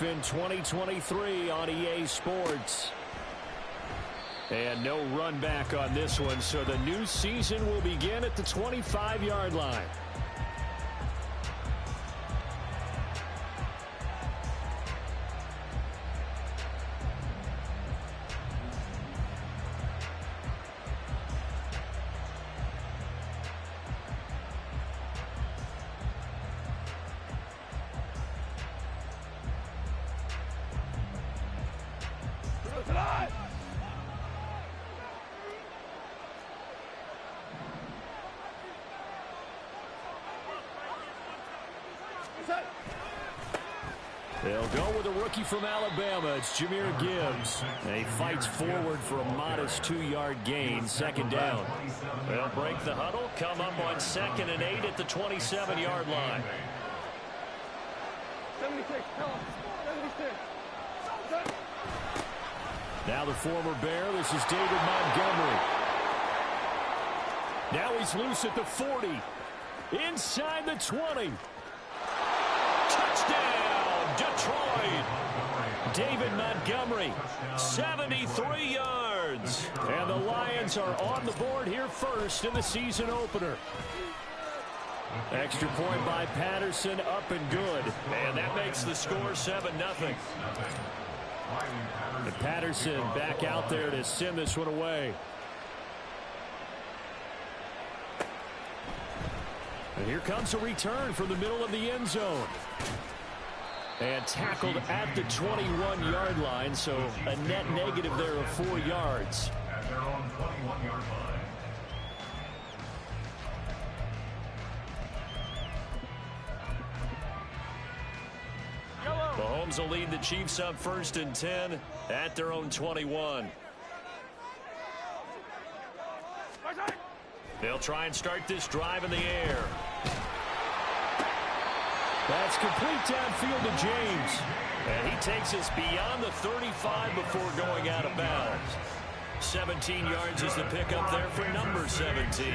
life in 2023 on EA Sports. And no run back on this one, so the new season will begin at the 25-yard line. They'll go with a rookie from Alabama. It's Jahmyr Gibbs. And he fights forward for a modest 2-yard gain, second down. They'll break the huddle, come up on 2nd and 8 at the 27-yard line. 76, tell him. 76. Now the former Bear, this is David Montgomery. Now he's loose at the 40. Inside the 20. Touchdown, Detroit. David Montgomery, 73 yards. And the Lions are on the board here first in the season opener. Extra point by Patterson, up and good. And that makes the score 7-0. And Patterson back out there to send this one away. And here comes a return from the middle of the end zone. And tackled at the 21-yard line, so a net negative there of 4 yards. At their own 21-yard line. Mahomes will lead the Chiefs up 1st and 10 at their own 21. They'll try and start this drive in the air. That's complete downfield to James. And he takes us beyond the 35 before going out of bounds. 17 yards is the pickup there for number 17.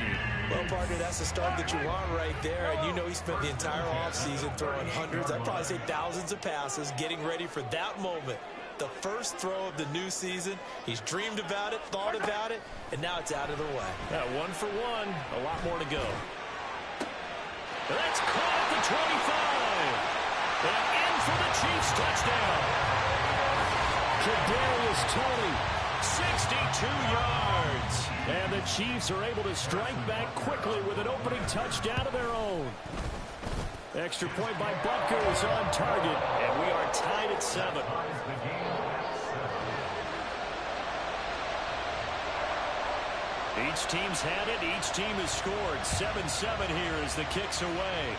Well, partner, that's the start that you want right there. And you know he spent the entire offseason throwing hundreds, I'd probably say thousands of passes, getting ready for that moment. The first throw of the new season. He's dreamed about it, thought about it, and now it's out of the way. 1 for 1. A lot more to go. That's caught at the 25. And in for the Chiefs touchdown. Kadarius Toney, 62 yards. And the Chiefs are able to strike back quickly with an opening touchdown of their own. Extra point by Butker is on target, and we are tied at 7. Each team's had it. Each team has scored. 7-7 here as the kick's away.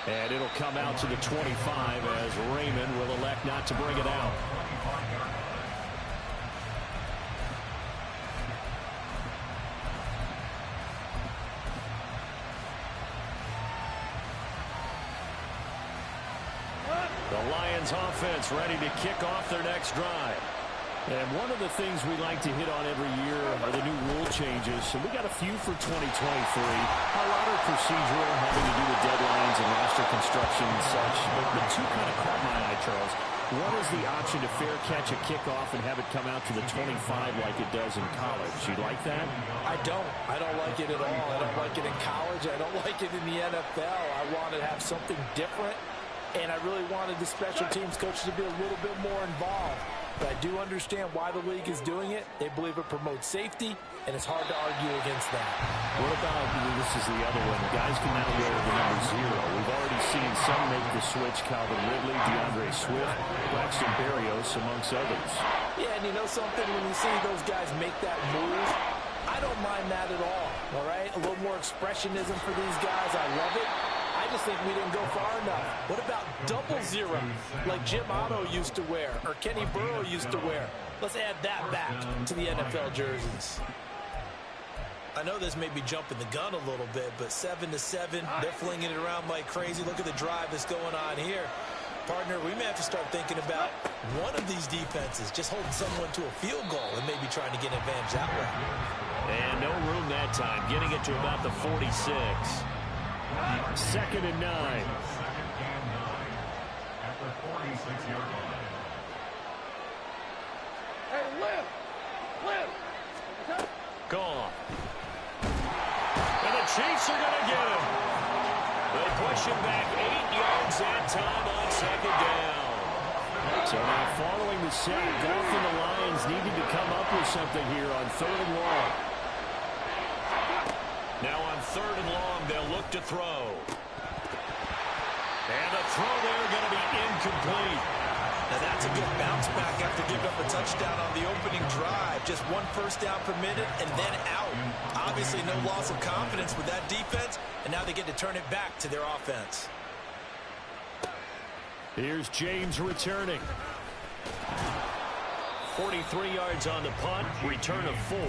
And it'll come out to the 25 as Raymond will elect not to bring it out. The Lions offense ready to kick off their next drive. And one of the things we like to hit on every year are the new rule changes. And we got a few for 2023. A lot are procedural, having to do with deadlines and roster construction and such. But two kind of caught my eye, Charles. One is the option to fair catch a kickoff and have it come out to the 25 like it does in college. You like that? I don't. I don't like it at all. I don't like it in college. I don't like it in the NFL. I want to have something different. And I really wanted the special teams coaches to be a little bit more involved. But I do understand why the league is doing it. They believe it promotes safety, and it's hard to argue against that. What about, this is the other one, guys can now wear the number 0. We've already seen some make the switch, Calvin Ridley, DeAndre Swift, Braxton Berrios, amongst others. Yeah, and you know something, when you see those guys make that move, I don't mind that at all right? A little more expressionism for these guys. I love it. I just think we didn't go far enough. What about 00, like Jim Otto used to wear or Kenny Burrow used to wear? Let's add that back to the NFL jerseys. I know this may be jumping the gun a little bit, but 7-7, they're flinging it around like crazy. Look at the drive that's going on here. Partner, we may have to start thinking about one of these defenses just holding someone to a field goal and maybe trying to get an advantage that way. And no room that time, getting it to about the 46. 2nd and 9. pushing back 8 yards that time on second down. So now following the sack, often the Lions needed to come up with something here on 3rd and long. Now on 3rd and long, they'll look to throw. And the throw there going to be incomplete. Now that's a good bounce back after giving up a touchdown on the opening drive. Just 1 first down permitted and then out. Obviously no loss of confidence with that defense, and now they get to turn it back to their offense. Here's James returning. 43 yards on the punt, return of 4,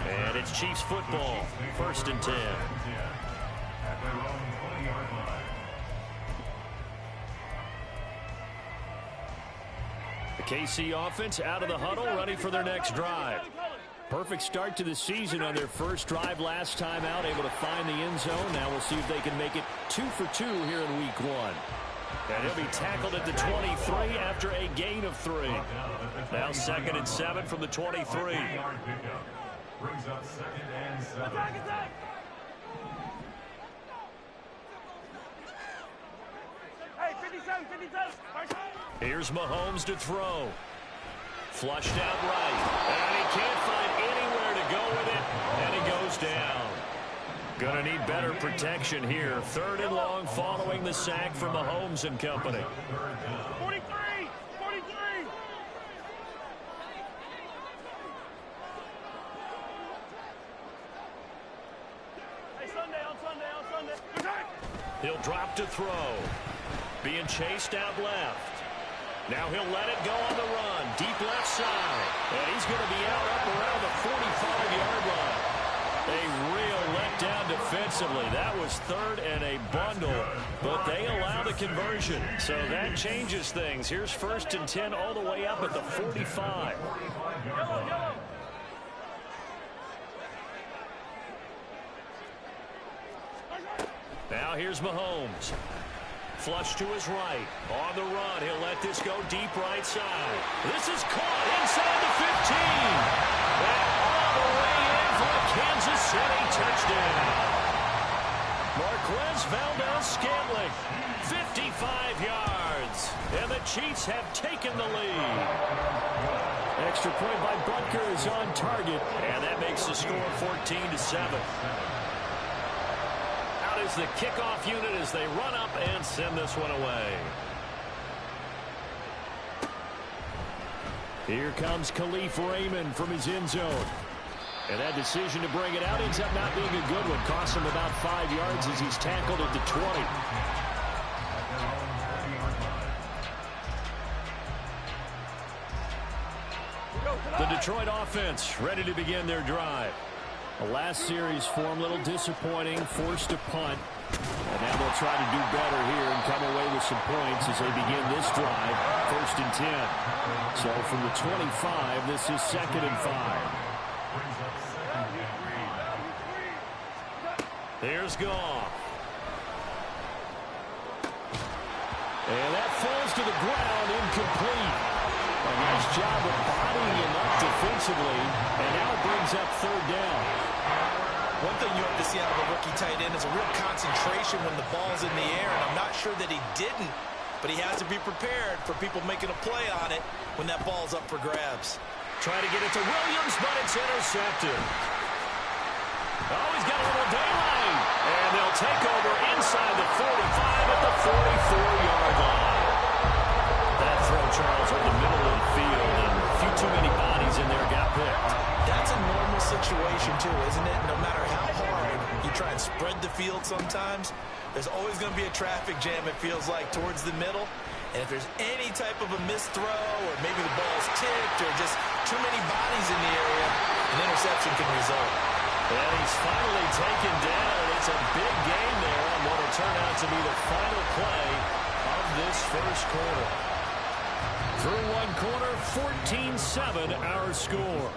and it's Chiefs football, 1st and 10. At their own 20-yard line. The KC offense out of the huddle, ready for their next drive. Perfect start to the season on their first drive last time out, able to find the end zone. Now we'll see if they can make it 2 for 2 here in week 1. And he'll be tackled at the 23 after a gain of 3. Now 2nd and 7 from the 23. Brings up 2nd and 7. Hey, 57, 57. Here's Mahomes to throw. Flushed out right. And he can't find anywhere to go with it. And he goes down. Gonna need better protection here. 3rd and long following the sack from Mahomes and company. 43, 43. Hey, Sunday, on Sunday. He'll drop to throw. Being chased out left. Now he'll let it go on the run. Deep left side. And he's going to be out up around the 45-yard line. A real letdown defensively. That was 3rd and a bundle, but they allow the conversion. So that changes things. Here's 1st and 10 all the way up at the 45. Yellow. Now here's Mahomes. Flush to his right. On the run. He'll let this go deep right side. This is caught inside the 15. And all the way in for a Kansas City touchdown. Marquez Valdes-Scantling, 55 yards. And the Chiefs have taken the lead. Extra point by Butker is on target. And that makes the score 14-7. Is the kickoff unit as they run up and send this one away. Here comes Khalif Raymond from his end zone. And that decision to bring it out ends up not being a good one. Costs him about 5 yards as he's tackled at the 20. The Detroit offense ready to begin their drive. The last series form a little disappointing, forced to punt. And now they'll try to do better here and come away with some points as they begin this drive, 1st and 10. So from the 25, this is 2nd and 5. Here's Goff. And that falls to the ground, incomplete. A nice job of bodying him up defensively, and now it brings up 3rd down. One thing you have to see out of a rookie tight end is a real concentration when the ball's in the air, and I'm not sure that he didn't, but he has to be prepared for people making a play on it when that ball's up for grabs. Try to get it to Williams, but it's intercepted. Oh, he's got a little daylight, and they'll take over inside the 45 at the 44-yard line. That throw, Charles, in the middle of the field, and a few too many bodies in there got picked. That's a normal situation, too, isn't it? No matter how hard you try and spread the field sometimes, there's always going to be a traffic jam, it feels like, towards the middle. And if there's any type of a missed throw or maybe the ball's tipped or just too many bodies in the area, an interception can result. And he's finally taken down. It's a big game there on what will turn out to be the final play of this first quarter. Through one quarter, 14-7 our score.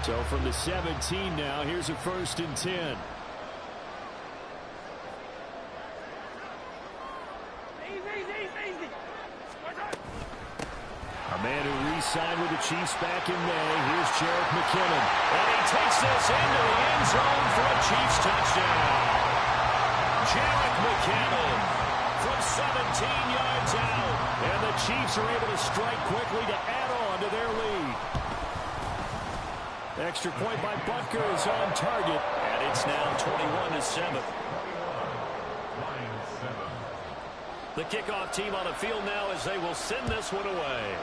So from the 17 now, here's a 1st and 10. Easy, easy. A man who re-signed with the Chiefs back in May. Here's Jerick McKinnon. And he takes this into the end zone for a Chiefs touchdown. Jerick McKinnon from 17 yards out. And the Chiefs are able to strike quickly to add on to their lead. Extra point by Butker is on target. And it's now 21-7. The kickoff team on the field now as they will send this one away.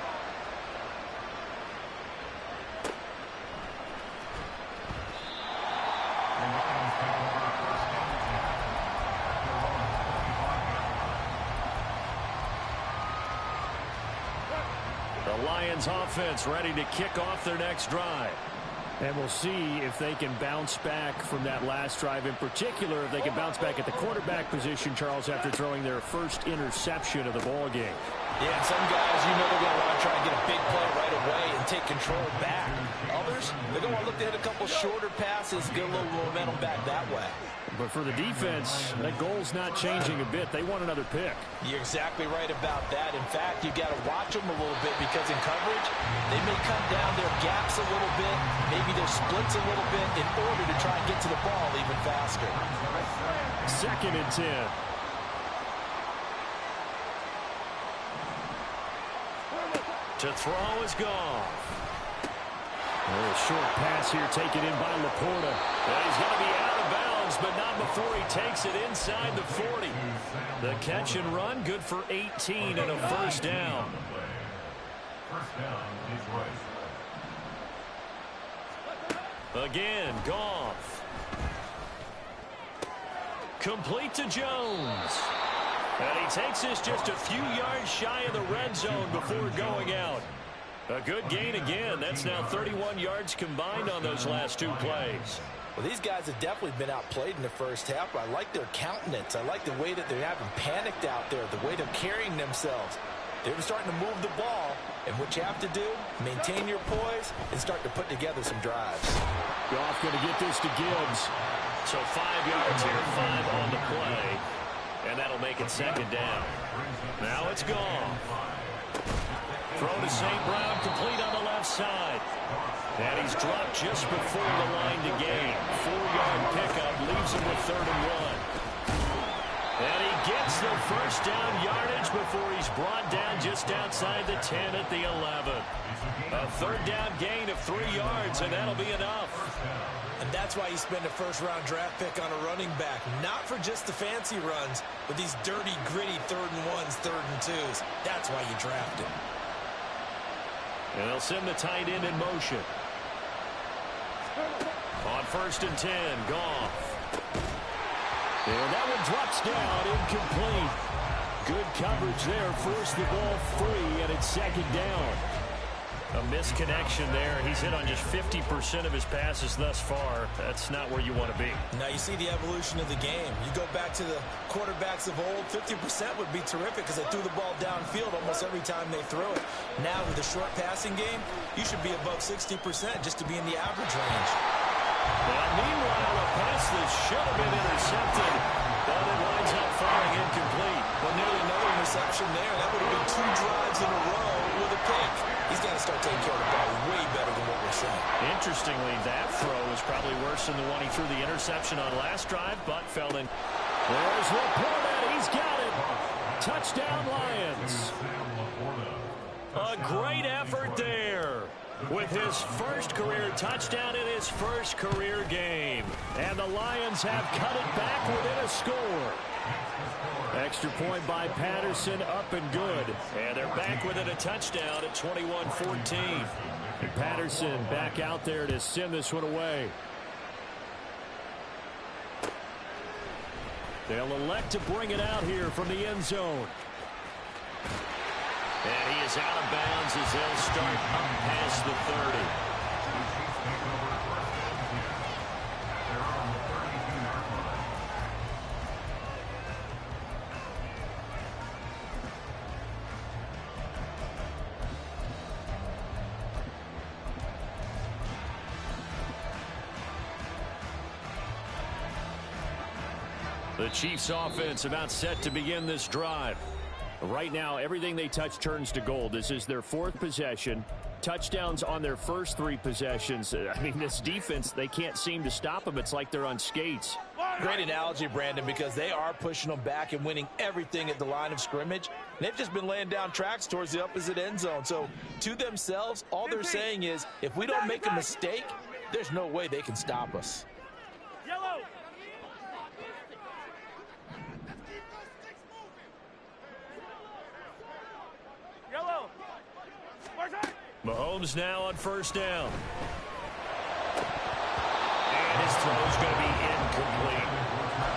The Lions offense ready to kick off their next drive. And we'll see if they can bounce back from that last drive, in particular if they can bounce back at the quarterback position, Charles, after throwing their first interception of the ball game. Yeah, some guys, you know they're going to want to try and get a big play right away and take control back. Others, they're going to look to hit a couple shorter passes, get a little momentum back that way. But for the defense, that goal's not changing a bit. They want another pick. You're exactly right about that. In fact, you got to watch them a little bit because in coverage, they may cut down their gaps a little bit, maybe their splits a little bit in order to try and get to the ball even faster. 2nd and 10. To throw is gone. A short pass here taken in by Laporta. And he's going to be out of bounds, but not before he takes it inside the 40. The catch and run, good for 18 and a first down. First down, Detroit. Again, Goff. Complete to Jones. And he takes this just a few yards shy of the red zone before going out. A good gain again. That's now 31 yards combined on those last two plays. Well, these guys have definitely been outplayed in the first half. I like their countenance. I like the way that they're having panicked out there, the way they're carrying themselves. They're starting to move the ball, and what you have to do, maintain your poise and start to put together some drives. Goff going to get this to Gibbs. So 5 yards here, 5 on the play, and that'll make it second down. Now it's Goff. Throw to St. Brown, complete on the left side. And he's dropped just before the line to gain. 4-yard pickup leaves him with 3rd and 1. And he gets the first down yardage before he's brought down just outside the 10 at the 11. A 3rd down gain of 3 yards, and that'll be enough. And that's why you spend a first-round draft pick on a running back. Not for just the fancy runs, but these dirty, gritty 3rd and 1s, 3rd and 2s. That's why you draft him. And they'll send the tight end in motion. On 1st and 10, Goff. And that one drops down, incomplete. Good coverage there, forced the ball free, and it's 2nd down. A misconnection there. He's hit on just 50% of his passes thus far. That's not where you want to be. Now you see the evolution of the game. You go back to the quarterbacks of old, 50% would be terrific because they threw the ball downfield almost every time they threw it. Now with the short passing game, you should be above 60% just to be in the average range. Now, meanwhile, a pass that should have been intercepted, but it winds up falling incomplete. Well, nearly another interception there. That would have been 2 drives in a row with a pick. He's got to start taking care of the ball way better than what we're seeing. Interestingly, that throw was probably worse than the one he threw the interception on last drive, but fell in. There's Laporta. He's got it. Touchdown, Lions. A great effort there with his first career touchdown in his first career game. And the Lions have cut it back within a score. Extra point by Patterson, up and good. And they're back within a touchdown at 21-14. And Patterson back out there to send this one away. They'll elect to bring it out here from the end zone. And he is out of bounds as they'll start up past the 30. The Chiefs offense about set to begin this drive. Right now, everything they touch turns to gold. This is their 4th possession. Touchdowns on their first 3 possessions. I mean, this defense, they can't seem to stop them. It's like they're on skates. Great analogy, Brandon, because they are pushing them back and winning everything at the line of scrimmage. They've just been laying down tracks towards the opposite end zone. So to themselves, all they're saying is, if we don't make a mistake, there's no way they can stop us. Yellow. Yellow. Mahomes now on first down. And his throw's going to be incomplete.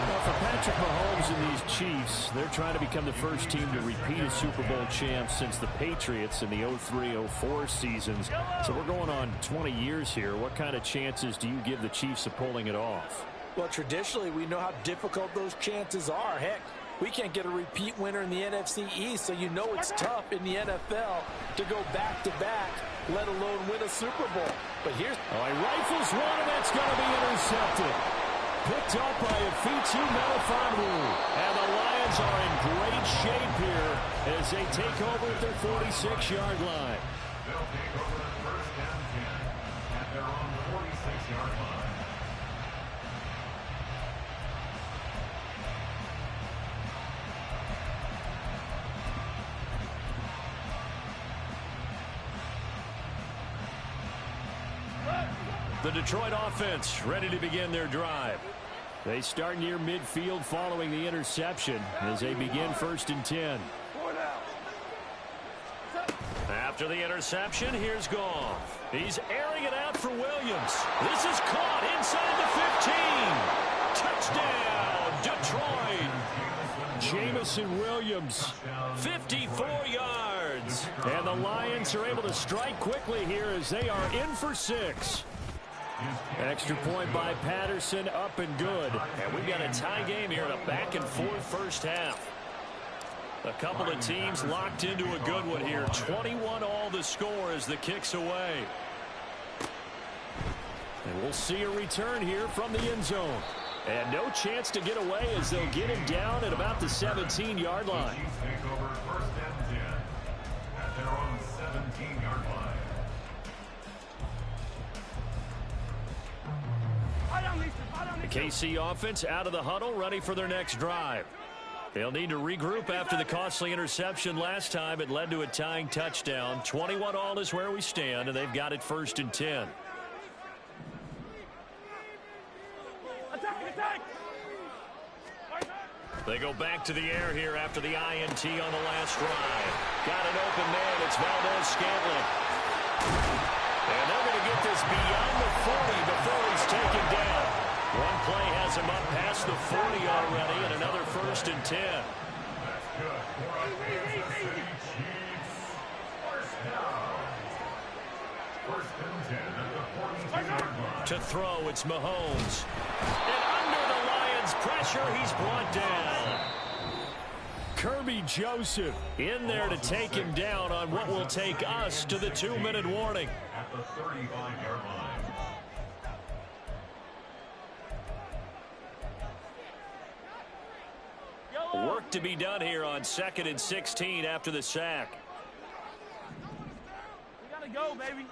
Well, for Patrick Mahomes and these Chiefs, they're trying to become the first team to repeat as Super Bowl champs since the Patriots in the 03-04 seasons. So we're going on 20 years here. What kind of chances do you give the Chiefs of pulling it off? Well, traditionally, we know how difficult those chances are. Heck, we can't get a repeat winner in the NFC East, so you know it's tough in the NFL to go back-to-back, let alone win a Super Bowl. But here's... Oh, he rifles one, and that's going to be intercepted. Picked up by Afitu Melifonwu. And the Lions are in great shape here as they take over at their 46-yard line. They'll take over the first and 10 at their own 46-yard line. The Detroit offense ready to begin their drive. They start near midfield following the interception as they begin 1st and 10. After the interception, here's Goff. He's airing it out for Williams. This is caught inside the 15. Touchdown, Detroit. Jamison Williams, 54 yards. And the Lions are able to strike quickly here as they are in for 6. Extra point by Patterson, up and good. And we've got a tie game here in a back-and-forth first half. A couple of teams locked into a good one here. 21-all the score as the kick's away. And we'll see a return here from the end zone. And no chance to get away as they'll get him down at about the 17-yard line. Chiefs take over 1st and 10 at their own 17-yard line. The KC offense out of the huddle, ready for their next drive. They'll need to regroup after the costly interception last time. It led to a tying touchdown. 21-all is where we stand, and they've got it 1st and 10. They go back to the air here after the INT on the last drive. Got an open man. It's Valdez-Scantling. And they're going to get this beyond the 40 before he's taken down. One play has him up past the 40 already, and another 1st and 10. That's good. For our Kansas City Chiefs. First down. 1st and 10 at the 42-yard line. To throw, it's Mahomes. And under the Lions' pressure, he's brought down. Kirby Joseph in there to take him down on what will take us to the 2-minute warning. At the 35-yard line. Work to be done here on 2nd and 16 after the sack. We gotta go, baby.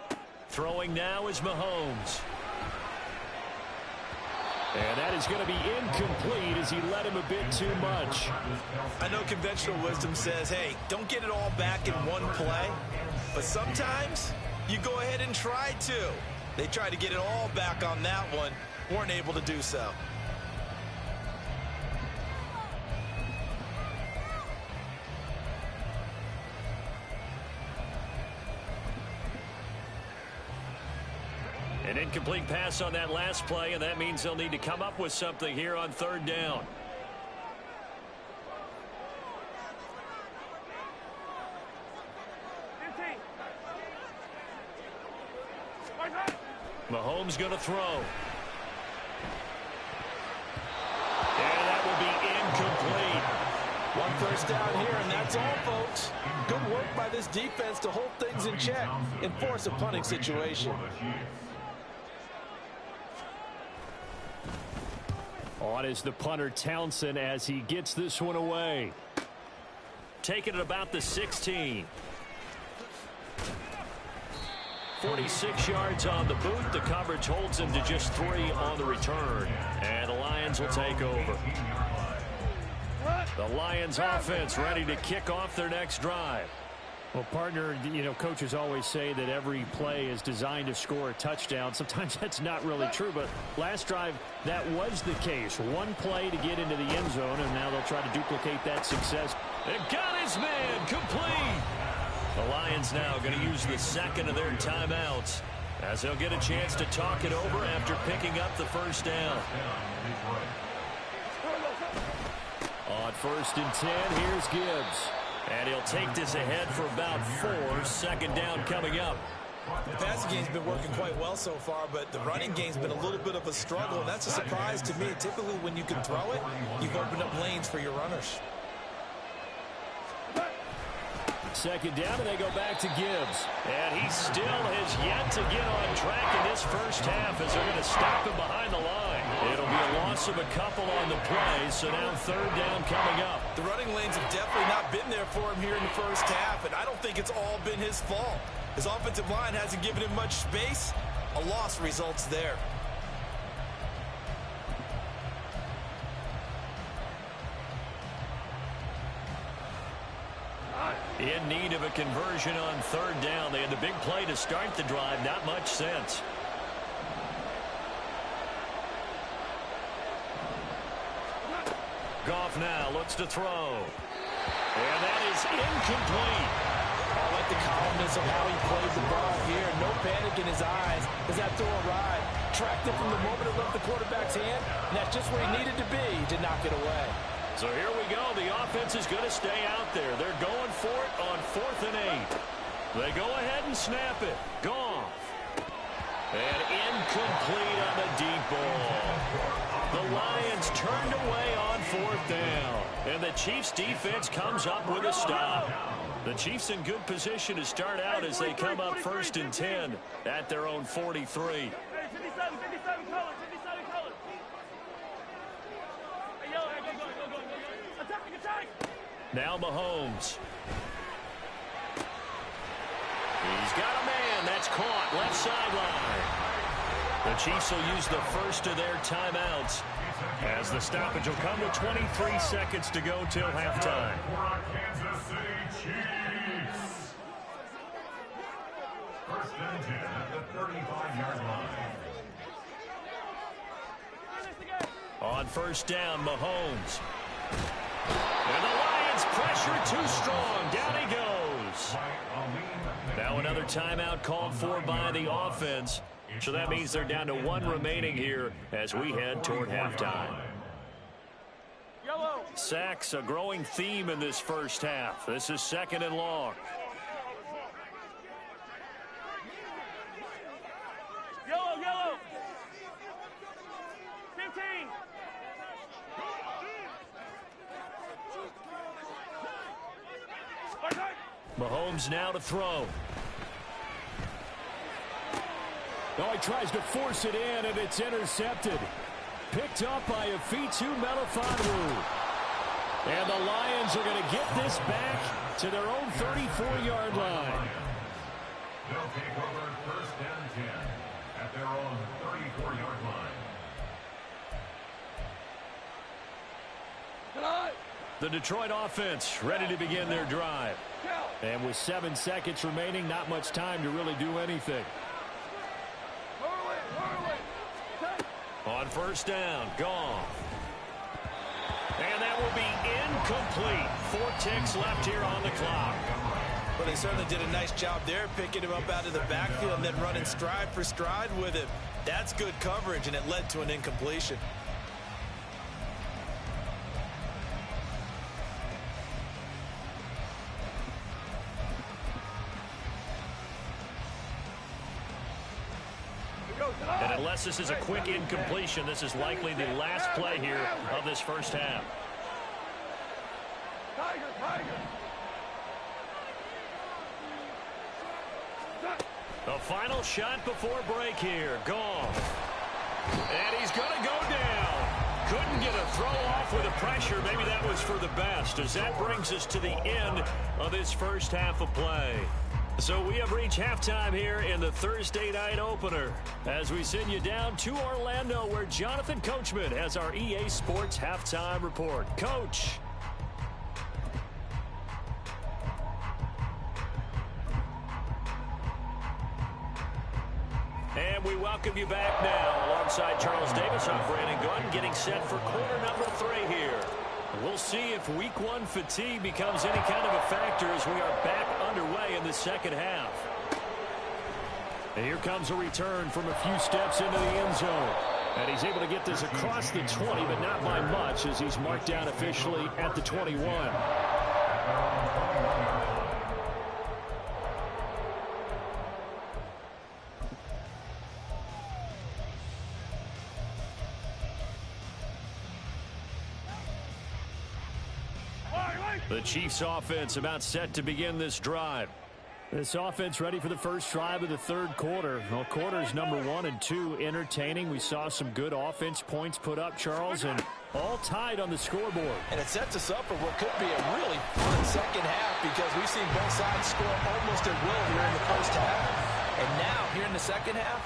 Throwing now is Mahomes. And that is going to be incomplete as he led him a bit too much. I know conventional wisdom says, hey, don't get it all back in one play. But sometimes you go ahead and try to. They tried to get it all back on that one. Weren't able to do so. An incomplete pass on that last play, and that means they'll need to come up with something here on 3rd down. Mahomes going to throw. And that will be incomplete. One 1st down here, and that's all, folks. Good work by this defense to hold things in check and force a punting situation. On is the punter Townsend as he gets this one away. taking it about the 16. 46 yards on the boot. The coverage holds him to just 3 on the return. And the Lions will take over. The Lions offense ready to kick off their next drive. Well, partner, you know, coaches always say that every play is designed to score a touchdown. Sometimes that's not really true, but last drive, that was the case. One play to get into the end zone, and now they'll try to duplicate that success. It got his man complete. The Lions now going to use the second of their timeouts as they'll get a chance to talk it over after picking up the first down. On 1st and 10, here's Gibbs. And he'll take this ahead for about 4. Second down coming up. The passing game's been working quite well so far, but the running game's been a little bit of a struggle, and that's a surprise to me. Typically, when you can throw it, you've opened up lanes for your runners. Second down, and they go back to Gibbs. And he still has yet to get on track in this first half as they're going to stop him behind the line. It'll be a loss of a couple on the play, so now third down coming up. The running lanes have definitely not been there for him here in the first half, and I don't think it's all been his fault. His offensive line hasn't given him much space. A loss results there. In need of a conversion on third down. They had the big play to start the drive. Not much sense. Goff now looks to throw. And that is incomplete. I like the calmness of how he played the ball here. No panic in his eyes as that throw arrived. Tracked it from the moment it left the quarterback's hand, and that's just where he needed to be to knock it away. So here we go. The offense is going to stay out there. They're going for it on 4th and 8. They go ahead and snap it. Goff. And incomplete on the deep ball. The Lions turned away on 4th down. And the Chiefs defense comes up with a stop. The Chiefs in good position to start out as they come up 1st and 10 at their own 43. 57 color, 57 color. Hey, yellow, go. Attack. Now Mahomes. He's got a man. That's caught. Left sideline. The Chiefs will use the first of their timeouts as the stoppage will come with 23 seconds to go till halftime. Kansas City Chiefs. 1st and 10 at the 35-yard line. On 1st down, Mahomes. And the Lions pressure too strong. Down he goes. Now another timeout called for by the offense. So that means they're down to 1 remaining here as we head toward halftime. Yellow. Sacks, a growing theme in this first half. This is 2nd and long. Yellow. 15. Mahomes now to throw. Oh, he tries to force it in, and it's intercepted. Picked up by Afitu Melifonwu. And the Lions are going to get this back to their own 34-yard line. They'll take over 1st and 10 at their own 34-yard line. The Detroit offense ready to begin their drive. And with 7 seconds remaining, not much time to really do anything. On 1st down, Goff. And that will be incomplete. 4 ticks left here on the clock. Well, they certainly did a nice job there, picking him up out of the backfield and then running stride for stride with him. That's good coverage, and it led to an incompletion. And unless this is a quick incompletion, this is likely the last play here of this first half. The final shot before break here. Goff. And he's going to go down. couldn't get a throw off with the pressure. Maybe that was for the best, as that brings us to the end of this first half of play. So we have reached halftime here in the Thursday night opener as we send you down to Orlando, where Jonathan Coachman has our EA Sports halftime report. Coach. And we welcome you back now. Alongside Charles Davis, I'm Brandon Gunn, getting set for quarter number 3 here. We'll see if week 1 fatigue becomes any kind of a factor as we are back underway in the second half. And here comes a return from a few steps into the end zone. And he's able to get this across the 20, but not by much, as he's marked down officially at the 21. The Chiefs offense about set to begin this drive. This offense ready for the first drive of the third quarter. Well, quarters number 1 and 2 entertaining. We saw some good offense points put up, Charles, and all tied on the scoreboard. And it sets us up for what could be a really fun second half, because we've seen both sides score almost at will here in the first half. And now, here in the second half,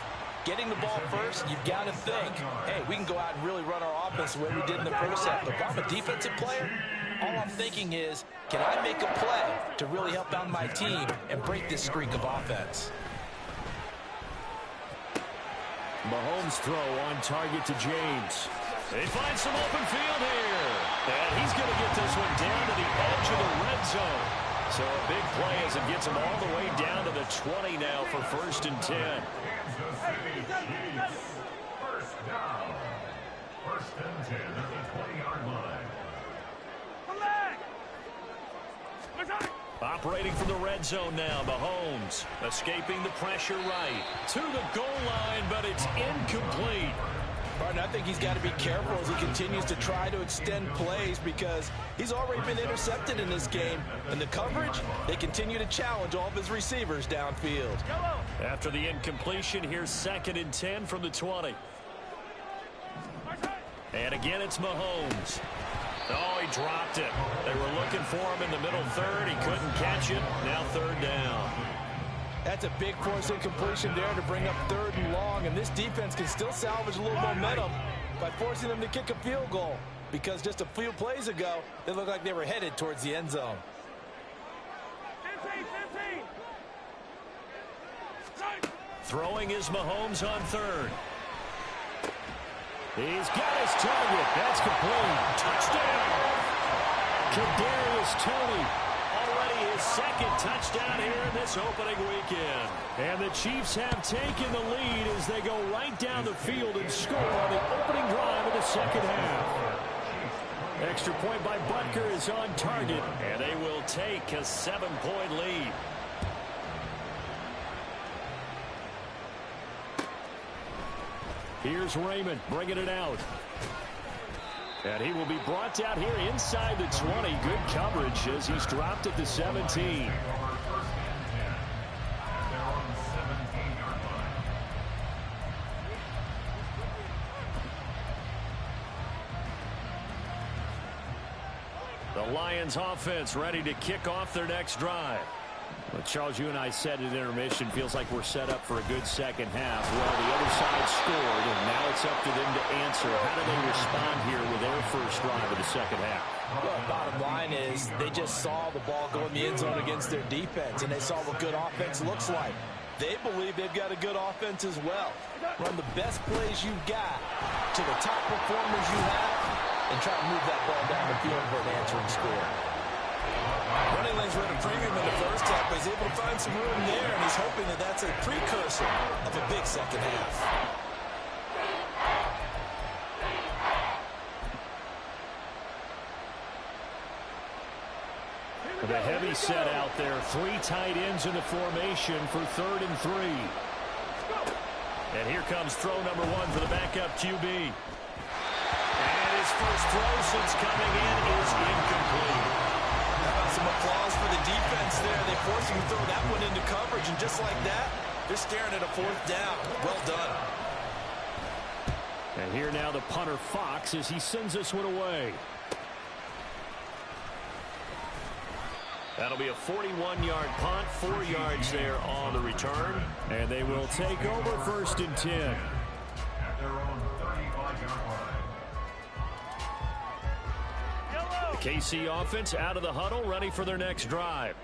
getting the ball first, you've got to think, hey, we can go out and really run our offense the way we did in the first half. But if I'm a defensive player, all I'm thinking is, can I make a play to really help out my team and break this streak of offense? Mahomes' throw on target to James. They find some open field here. And he's going to get this one down to the edge of the red zone. So a big play as it gets him all the way down to the 20 now for 1st and 10. First down. 1st and 10 at the 20-yard line. Operating from the red zone now, Mahomes escaping the pressure right to the goal line, but it's incomplete. Martin, I think he's got to be careful as he continues to try to extend plays, because he's already been intercepted in this game. And the coverage, they continue to challenge all of his receivers downfield. After the incompletion, here's 2nd and 10 from the 20. And again, it's Mahomes. Oh, he dropped it. They were looking for him in the middle third. He couldn't catch it. Now 3rd down. That's a big force incompletion there to bring up 3rd and long. And this defense can still salvage a little momentum by forcing them to kick a field goal, because just a few plays ago, they looked like they were headed towards the end zone. 15. Throwing is Mahomes on 3rd. He's got his target. That's complete. Touchdown. Kadarius Toney. Already his 2nd touchdown here in this opening weekend. And the Chiefs have taken the lead as they go right down the field and score on the opening drive of the second half. Extra point by Butker is on target. And they will take a 7-point lead. Here's Raymond bringing it out. And he will be brought out here inside the 20. Good coverage as he's dropped at the 17. The Lions offense ready to kick off their next drive. Well, Charles, you and I said at intermission, feels like we're set up for a good second half. Well, the other side scored, and now it's up to them to answer. How do they respond here with their first drive of the second half? Well, bottom line is they just saw the ball go in the end zone against their defense, and they saw what good offense looks like. They believe they've got a good offense as well. Run the best plays you've got to the top performers you have, and try to move that ball down the field for an answering score. Running lanes were at a premium in the first half, but he's able to find some room there, and he's hoping that that's a precursor of a big second half. The heavy set out there. 3 tight ends in the formation for 3rd and 3. And here comes throw number 1 for the backup QB. And his first throw since coming in is incomplete. Some applause for the defense there. They forced him to throw that one into coverage, and just like that, they're staring at a 4th down. Well done. And here now the punter Fox as he sends this one away. That'll be a 41-yard punt, 4 yards there on the return. And they will take over 1st and 10. At their own 35-yard line. The KC offense out of the huddle, ready for their next drive.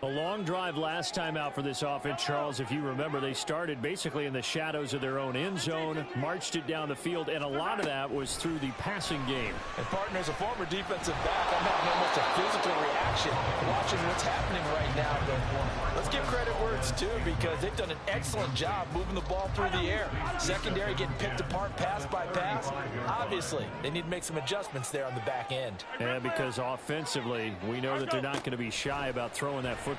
A long drive last time out for this offense, Charles. If you remember, they started basically in the shadows of their own end zone, marched it down the field, and a lot of that was through the passing game. And, partner, as a former defensive back, I'm having almost a physical reaction watching what's happening right now. But let's give credit where it's due because they've done an excellent job moving the ball through the air. Secondary getting picked apart pass by pass. Obviously, they need to make some adjustments there on the back end. And because offensively, we know that they're not going to be shy about throwing that football.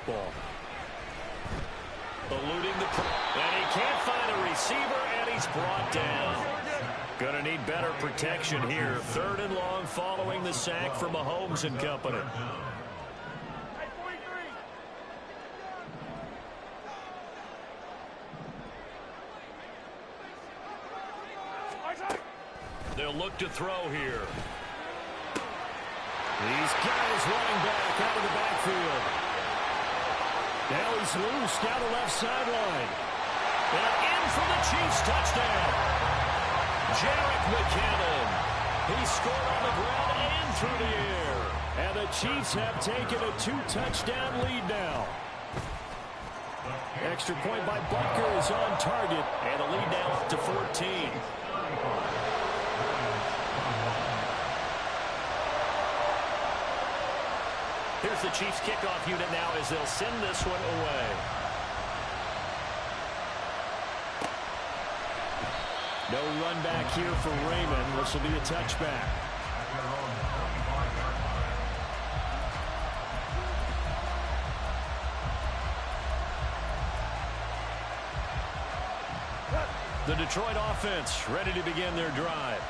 Eluding the and he can't find a receiver, and he's brought down. Gonna need better protection here. 3rd and long following the sack from Mahomes and company. They'll look to throw here. He's got his running back out of the backfield. Now he's loose down the left sideline. And in for the Chiefs touchdown. Jerick McKinnon. He scored on the ground and through the air. And the Chiefs have taken a 2-touchdown lead now. Extra point by Butker is on target. And the lead now up to 14. Here's the Chiefs kickoff unit now as they'll send this one away. No run back here for Raymond. This will be a touchback. The Detroit offense ready to begin their drive.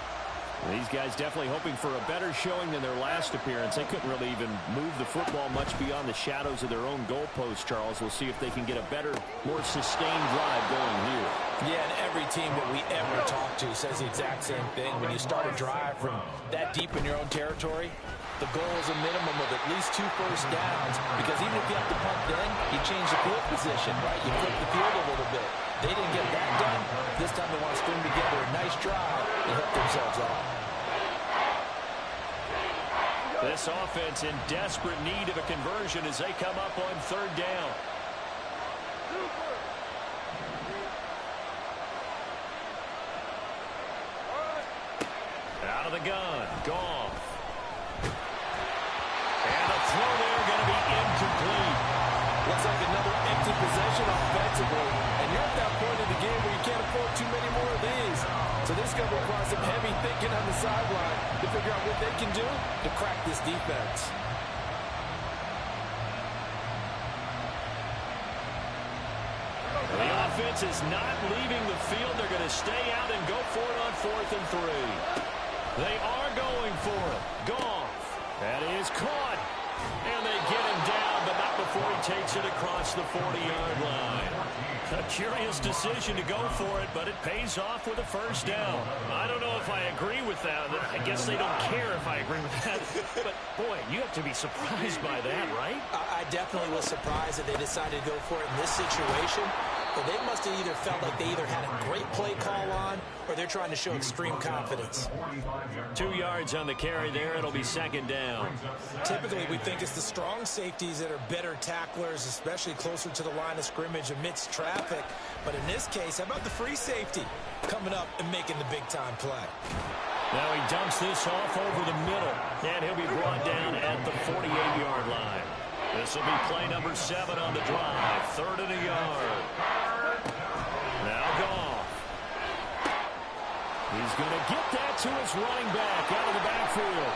These guys definitely hoping for a better showing than their last appearance. They couldn't really even move the football much beyond the shadows of their own goalpost, Charles. We'll see if they can get a better, more sustained drive going here. Yeah, and every team that we ever talk to says the exact same thing. When you start a drive from that deep in your own territory, the goal is a minimum of at least 2 first downs, because even if you have to punt then, you change the field position, right? You flip the field a little bit. They didn't get that done. This time they want to string together a nice drive and help themselves out. This offense in desperate need of a conversion as they come up on 3rd down. Out of the gun, Goff. And a throw there going to be incomplete. Looks like another empty possession offensively. And you're at that point in the game where you can't afford too many more of these. So this is going to require some heavy thinking on the sideline to figure out what they can do to crack this defense. The offense is not leaving the field. They're going to stay out and go for it on 4th and 3. They are going for it. Goff. That is caught. And they get him down, but not before he takes it across the 40-yard line. A curious decision to go for it, but it pays off with a 1st down. I don't know if I agree with that. I guess they don't care if I agree with that. But, boy, you have to be surprised by that, right? I definitely was surprised that they decided to go for it in this situation. But they must have either felt like they either had a great play call on or they're trying to show extreme confidence. 2 yards on the carry there. It'll be 2nd down. Typically, we think it's the strong safeties that are better tacklers, especially closer to the line of scrimmage amidst traffic. But in this case, how about the free safety coming up and making the big-time play? Now he dumps this off over the middle, and he'll be brought down at the 48-yard line. This will be play number 7 on the drive. 3rd and a yard. Now Goff. He's going to get that to his running back out of the backfield.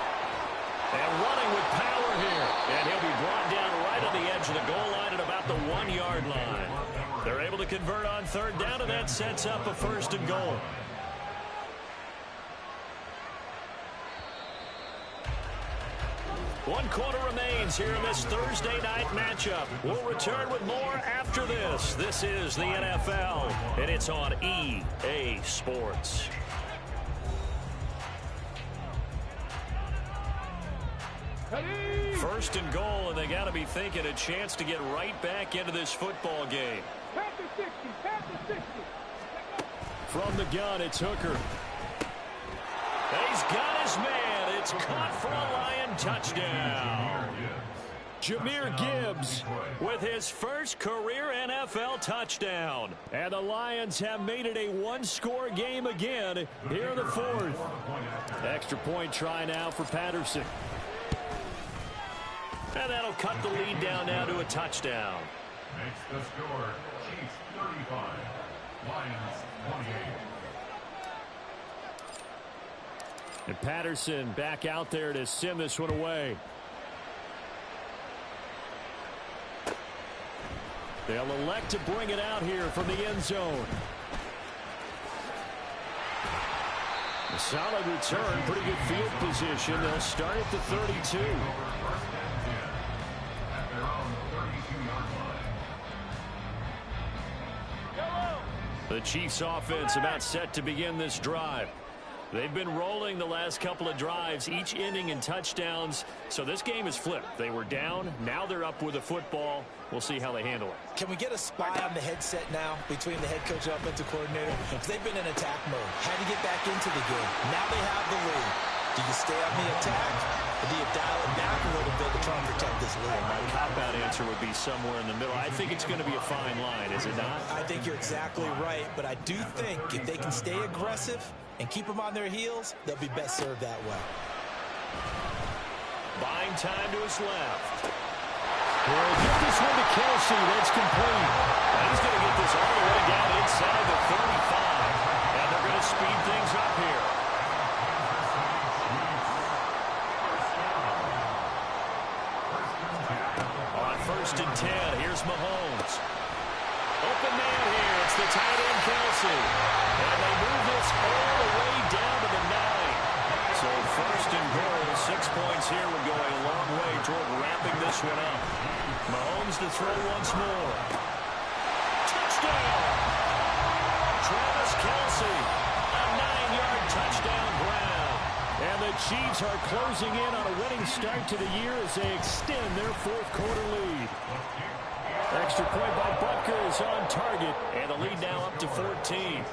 And running with power here. And he'll be brought down right on the edge of the goal line at about the 1-yard line. They're able to convert on 3rd down, and that sets up a 1st and goal. One quarter remains here in this Thursday night matchup. We'll return with more after this. This is the NFL, and it's on EA Sports. First and goal, and they got to be thinking a chance to get right back into this football game. From the gun, it's Hooker. He's got his man. It's caught for a Lion touchdown. Jahmyr Gibbs with his first career NFL touchdown. And the Lions have made it a one-score game again here in the fourth. Extra point try now for Patterson. And that'll cut the lead down now to a touchdown. Makes the score Chiefs 35, Lions 28. And Patterson back out there to send this one away. They'll elect to bring it out here from the end zone. A solid return, pretty good field position. They'll start at the 32. The Chiefs offense about set to begin this drive. They've been rolling the last couple of drives, each ending in touchdowns. So this game is flipped. They were down. Now they're up with the football. We'll see how they handle it. Can we get a spy on the headset now between the head coach and offensive coordinator? Because they've been in attack mode. Had to get back into the game. Now they have the lead. Do you stay on the attack, or do you dial it back a little bit to try and protect this lead? My cop-out answer would be somewhere in the middle. I think it's going to be a fine line, is it not? I think you're exactly right, but I do think if they can stay aggressive and keep them on their heels, they'll be best served that way. Buying time to his left. He'll get this one to Kelsey. That's complete. And he's going to get this all the way down inside the 35. And they're going to speed things up here. On 1st and 10, here's Mahomes. Open man here. It's the tight end, Kelsey. And they move this all the way down to the 9. So 1st and goal, 6 points here would go a long way toward wrapping this one up. Mahomes to throw once more. Touchdown! Travis Kelsey, a 9-yard touchdown grab. And the Chiefs are closing in on a winning start to the year as they extend their fourth-quarter lead. Extra point by Butker is on target, and the lead now up to 14.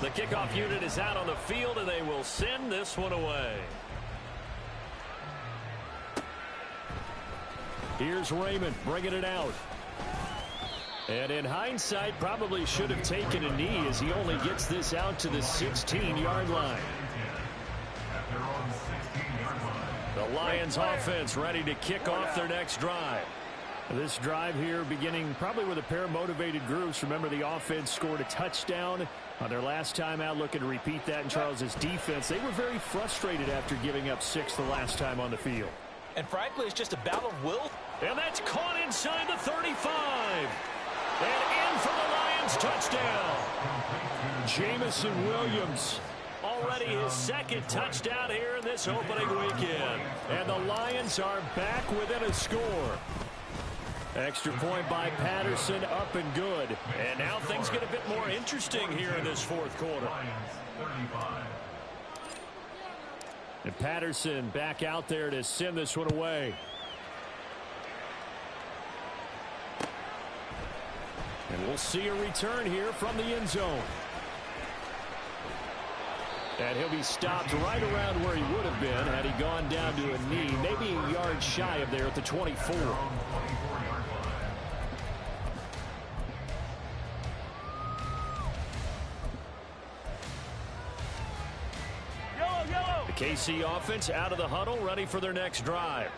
The kickoff unit is out on the field, and they will send this one away. Here's Raymond bringing it out. And in hindsight, probably should have taken a knee as he only gets this out to the 16-yard line. The Lions offense ready to kick off their next drive. This drive here beginning probably with a pair of motivated groups. Remember, the offense scored a touchdown on their last time out, looking to repeat that in Charles's defense. They were very frustrated after giving up 6 the last time on the field. And frankly, it's just a battle of will. And that's caught inside the 35. And in for the Lions touchdown. Jameson Williams. Already his second touchdown here in this opening weekend. And the Lions are back within a score. Extra point by Patterson, up and good. And now things get a bit more interesting here in this fourth quarter. And Patterson back out there to send this one away. And we'll see a return here from the end zone. And he'll be stopped right around where he would have been had he gone down to a knee, maybe a yard shy of there at the 24. The KC offense out of the huddle, ready for their next drive.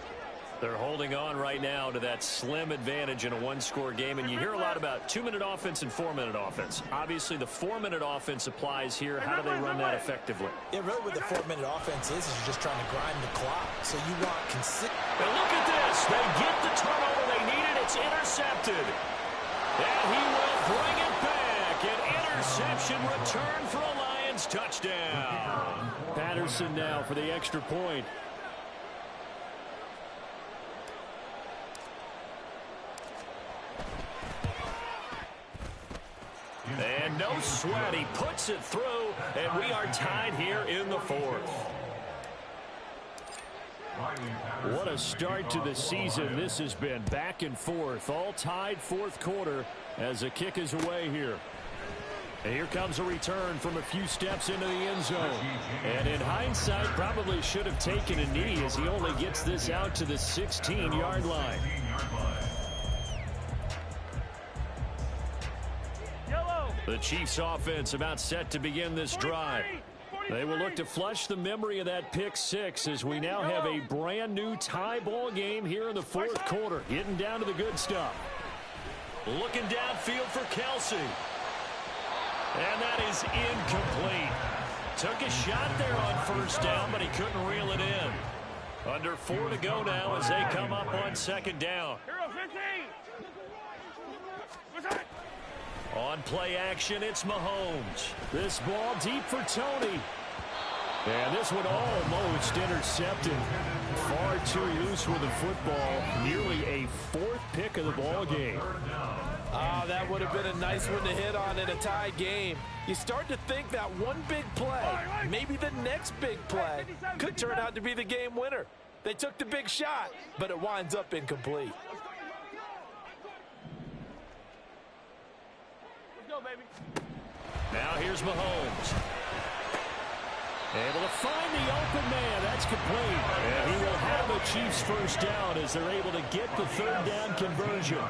They're holding on right now to that slim advantage in a one-score game, and you hear a lot about 2-minute offense and 4-minute offense. Obviously, the 4-minute offense applies here. How do they run that effectively? Yeah, really what the 4-minute offense is you're just trying to grind the clock. So you want consistent. And look at this. They get the turnover they needed. It's intercepted. And he will bring it back. An interception return for a Lions touchdown. Patterson now for the extra point. And no sweat. He puts it through, and we are tied here in the fourth. What a start to the season this has been. Back and forth, all tied fourth quarter as the kick is away here. And here comes a return from a few steps into the end zone. And in hindsight, probably should have taken a knee as he only gets this out to the 16-yard line. The Chiefs offense about set to begin this drive. They will look to flush the memory of that pick six as we now have a brand new tie ball game here in the fourth quarter. Getting down to the good stuff. Looking downfield for Kelsey. And that is incomplete. Took a shot there on first down, but he couldn't reel it in. Under 4 to go now as they come up on second down. On play action, it's Mahomes. This ball deep for Tony. And this one almost intercepted. Far too loose with the football. Nearly a fourth pick of the ball game. That would have been a nice one to hit on in a tie game. You start to think that one big play, maybe the next big play, could turn out to be the game winner. They took the big shot, but it winds up incomplete. Let's go, baby. Now here's Mahomes. Able to find the open man. That's complete. And he will have a Chiefs first down as they're able to get the third down conversion.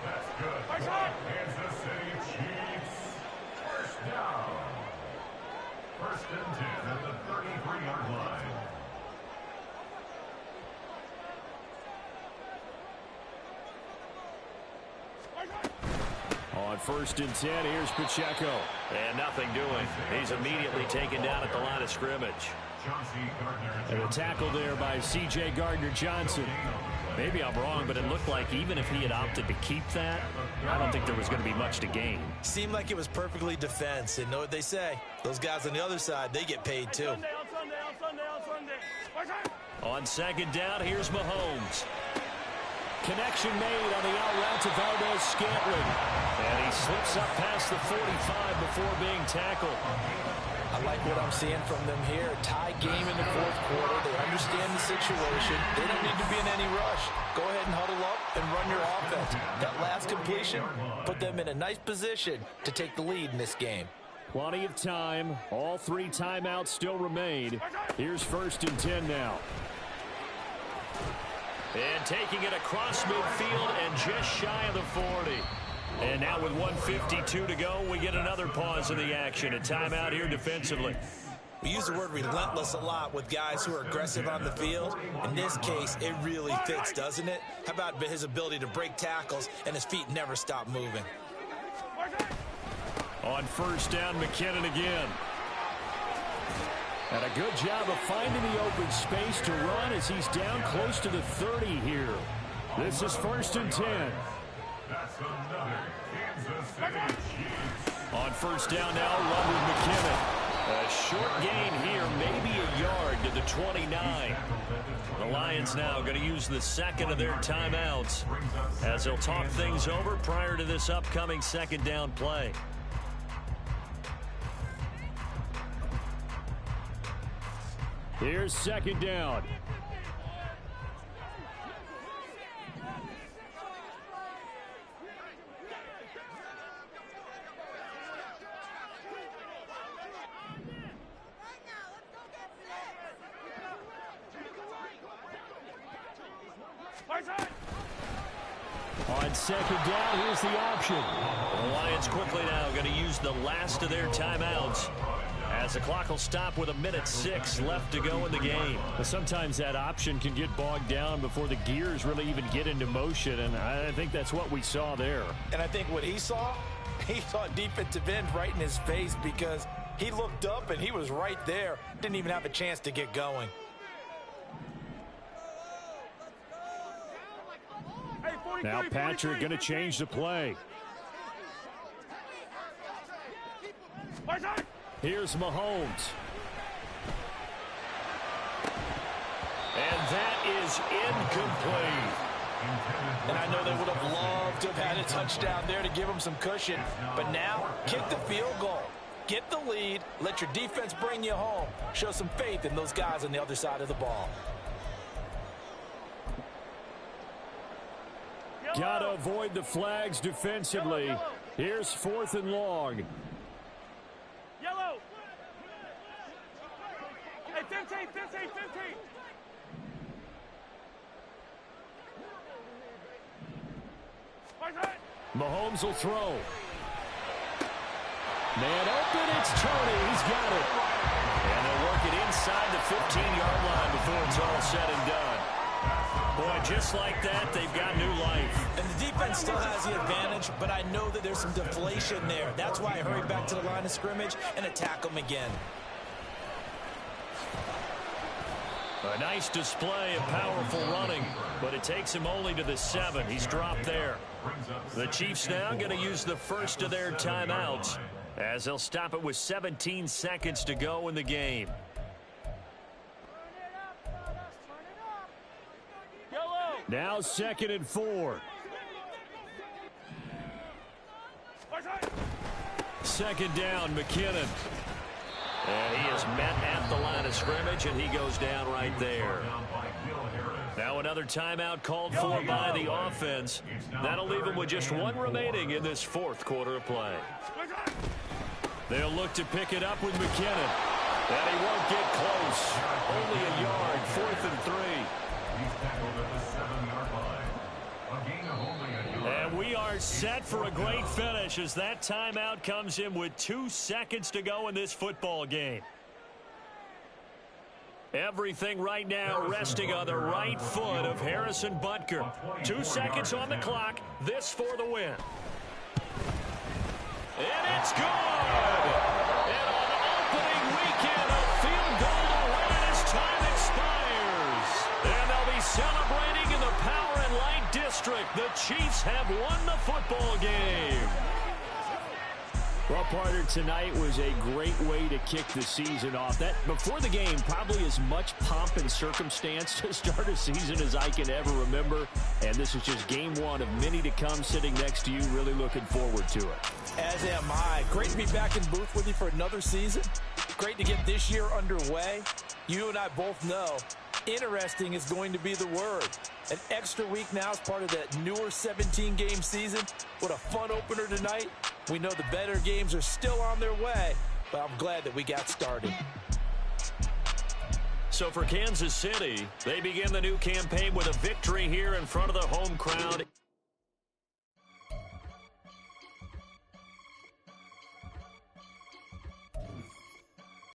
That's good. Kansas City Chiefs. First down. First and 10 at the 33-yard line. On first and 10, here's Pacheco. And nothing doing. He's immediately taken down at the line of scrimmage. And a tackle there by C.J. Gardner-Johnson. Maybe I'm wrong, but it looked like even if he had opted to keep that, I don't think there was going to be much to gain. Seemed like it was perfectly defense. And know what they say? Those guys on the other side, they get paid too. On Sunday. On second down, here's Mahomes. Connection made on the out route to Valdes-Scantling. And he slips up past the 45 before being tackled. I like what I'm seeing from them here. Tie game in the fourth quarter. They understand the situation. They don't need to be in any rush. Go ahead and huddle up and run your offense. That last completion put them in a nice position to take the lead in this game. Plenty of time. All 3 timeouts still remain. Here's first and 10 now. And taking it across midfield and just shy of the 40. And now with 1:52 to go, we get another pause in the action. A timeout here defensively. We use the word relentless a lot with guys who are aggressive on the field. In this case, it really fits, doesn't it? How about his ability to break tackles and his feet never stop moving? On first down, McKinnon again. And a good job of finding the open space to run as he's down close to the 30 here. This is first and 10. That's another Kansas City Chiefs. On first down now, run with McKinnon. A short gain here, maybe a yard to the 29. The Lions now going to use the second of their timeouts as they'll talk things over prior to this upcoming second down play. Here's second down. On second down, here's the option. The Lions quickly now going to use the last of their timeouts as the clock will stop with 1:06 left to go in the game. But sometimes that option can get bogged down before the gears really even get into motion, and I think that's what we saw there. And I think what he saw defensive end right in his face because he looked up and he was right there. Didn't even have a chance to get going. Now Patrick going to change the play. Here's Mahomes. And that is incomplete. And I know they would have loved to have had a touchdown there to give them some cushion. But now, kick the field goal. Get the lead. Let your defense bring you home. Show some faith in those guys on the other side of the ball. Got to avoid the flags defensively. Here's 4th and long. Yellow. Hey, 15. Mahomes will throw. Man open, it's Tony. He's got it. And they'll work it inside the 15-yard line before it's all said and done. Boy, just like that, they've got new life. And the defense still has the advantage, but I know that there's some deflation there. That's why I hurry back to the line of scrimmage and attack them again. A nice display of powerful running, but it takes him only to the 7. He's dropped there. The Chiefs now going to use the first of their timeouts as they'll stop it with 17 seconds to go in the game. Now 2nd and 4. Second down, McKinnon. And he is met at the line of scrimmage, and he goes down right there. Now another timeout called for by the offense. That'll leave him with just 1 remaining in this 4th quarter of play. They'll look to pick it up with McKinnon. And he won't get close. Only a yard, 4th and 3. He's tackled at the 7-yard line. A gain of only a yard. And we are set for a great finish as that timeout comes in with 2 seconds to go in this football game. Everything right now resting on the right foot of Harrison Butker. 2 seconds on the clock. This for the win. And it's good! And on opening weekend, a field goal to win it as time expires. And they'll be celebrating in the Power and Light District. The Chiefs have won the football game. Well, partner, tonight was a great way to kick the season off. That before the game, probably as much pomp and circumstance to start a season as I can ever remember. And this is just game 1 of many to come sitting next to you. Really looking forward to it. As am I. Great to be back in booth with you for another season. Great to get this year underway. You and I both know interesting is going to be the word. An extra week now as part of that newer 17-game season. What a fun opener tonight. We know the better games are still on their way, but I'm glad that we got started. So for Kansas City, they begin the new campaign with a victory here in front of the home crowd.